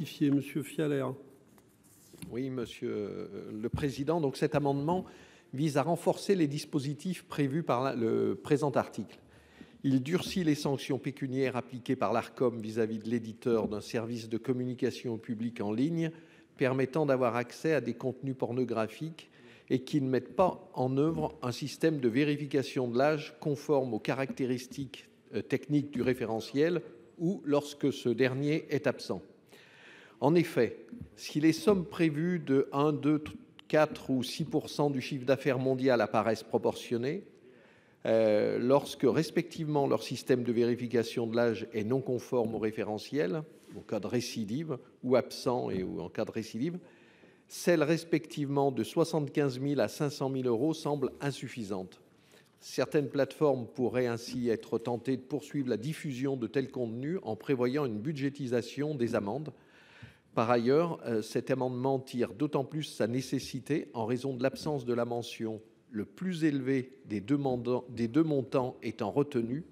rectifié, Monsieur Fialaire. Oui, Monsieur le Président. Donc cet amendement vise à renforcer les dispositifs prévus par le présent article. Il durcit les sanctions pécuniaires appliquées par l'Arcom vis-à-vis de l'éditeur d'un service de communication au public en ligne permettant d'avoir accès à des contenus pornographiques et qui ne mettent pas en œuvre un système de vérification de l'âge conforme aux caractéristiques techniques du référentiel ou lorsque ce dernier est absent. En effet, si les sommes prévues de 1, 2, 4 ou 6% du chiffre d'affaires mondial apparaissent proportionnées, lorsque respectivement leur système de vérification de l'âge est non conforme au référentiel, au cas de récidive, ou absent et ou en cas de récidive, celles respectivement de 75 000 à 500 000 euros semblent insuffisantes. Certaines plateformes pourraient ainsi être tentées de poursuivre la diffusion de tels contenus en prévoyant une budgétisation des amendes. Par ailleurs, cet amendement tire d'autant plus sa nécessité en raison de l'absence de la mention le plus élevé des deux montants étant retenu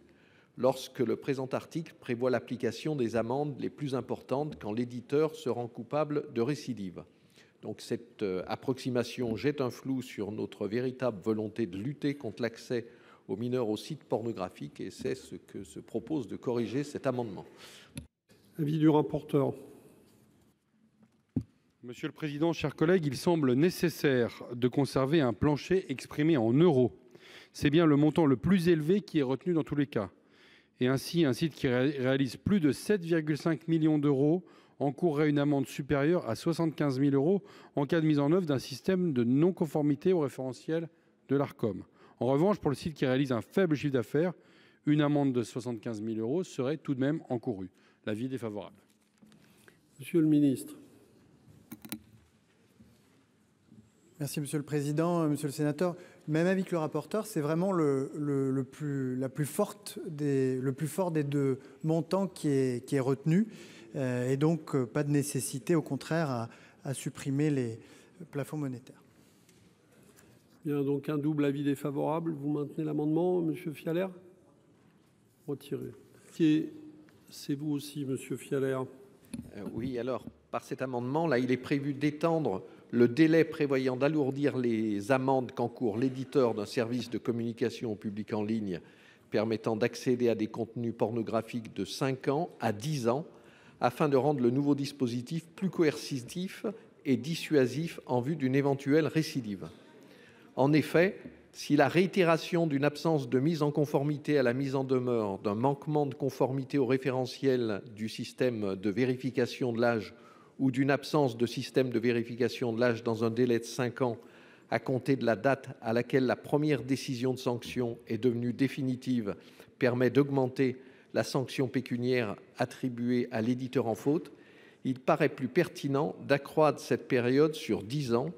lorsque le présent article prévoit l'application des amendes les plus importantes quand l'éditeur se rend coupable de récidive. Donc cette approximation jette un flou sur notre véritable volonté de lutter contre l'accès aux mineurs aux sites pornographiques et c'est ce que se propose de corriger cet amendement. Avis du rapporteur. Monsieur le Président, chers collègues, il semble nécessaire de conserver un plancher exprimé en euros. C'est bien le montant le plus élevé qui est retenu dans tous les cas. Et ainsi, un site qui réalise plus de 7,5 millions d'euros encourrait une amende supérieure à 75 000 euros en cas de mise en œuvre d'un système de non-conformité au référentiel de l'Arcom. En revanche, pour le site qui réalise un faible chiffre d'affaires, une amende de 75 000 euros serait tout de même encourue. L'avis est défavorable. Monsieur le ministre. Merci Monsieur le Président, Monsieur le Sénateur. Même avis que le rapporteur, c'est vraiment le plus fort des deux montants qui est retenu. Et donc pas de nécessité, au contraire, à supprimer les plafonds monétaires. Bien, donc un double avis défavorable. Vous maintenez l'amendement, Monsieur Fialaire? Retiré. C'est vous aussi, Monsieur Fialaire. Oui, alors, par cet amendement, là, il est prévu d'étendre le délai prévoyant d'alourdir les amendes qu'encourt l'éditeur d'un service de communication au public en ligne permettant d'accéder à des contenus pornographiques de 5 ans à 10 ans, afin de rendre le nouveau dispositif plus coercitif et dissuasif en vue d'une éventuelle récidive. En effet, si la réitération d'une absence de mise en conformité à la mise en demeure, d'un manquement de conformité au référentiel du système de vérification de l'âge ou d'une absence de système de vérification de l'âge dans un délai de 5 ans à compter de la date à laquelle la première décision de sanction est devenue définitive, permet d'augmenter la sanction pécuniaire attribuée à l'éditeur en faute, il paraît plus pertinent d'accroître cette période sur 10 ans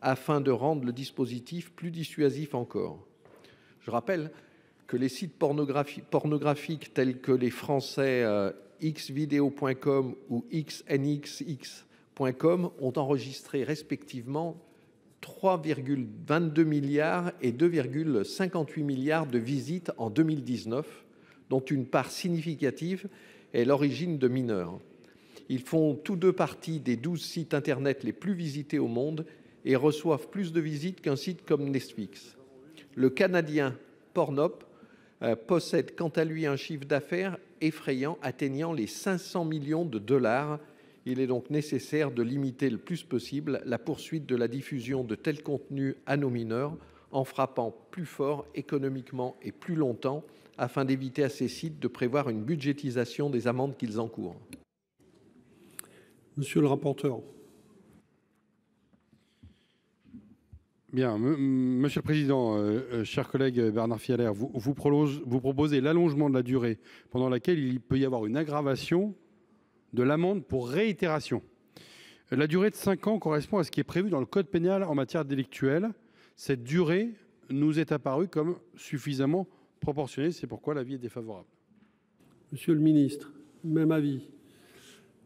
afin de rendre le dispositif plus dissuasif encore. Je rappelle que les sites pornographiques tels que les français xvideo.com ou xnxx.com ont enregistré respectivement 3,22 milliards et 2,58 milliards de visites en 2019, dont une part significative est l'origine de mineurs. Ils font tous deux partie des 12 sites internet les plus visités au monde et reçoivent plus de visites qu'un site comme Netflix. Le Canadien Pornhub possède quant à lui un chiffre d'affaires effrayant atteignant les 500 millions de dollars. Il est donc nécessaire de limiter le plus possible la poursuite de la diffusion de tels contenus à nos mineurs en frappant plus fort économiquement et plus longtemps afin d'éviter à ces sites de prévoir une budgétisation des amendes qu'ils encourent. Monsieur le rapporteur. Bien, Monsieur le Président, cher collègue Bernard Fialaire, vous proposez l'allongement de la durée pendant laquelle il peut y avoir une aggravation de l'amende pour réitération. La durée de 5 ans correspond à ce qui est prévu dans le Code pénal en matière délictuelle. Cette durée nous est apparue comme suffisamment proportionnée. C'est pourquoi l'avis est défavorable. Monsieur le ministre, même avis.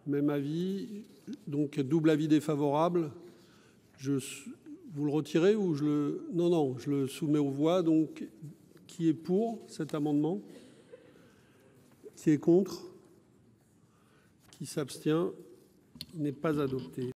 Même avis. Donc double avis défavorable. Vous le retirez ou je le... Non, je le soumets aux voix. Donc, qui est pour cet amendement? Qui est contre? Qui s'abstient? n'est pas adopté.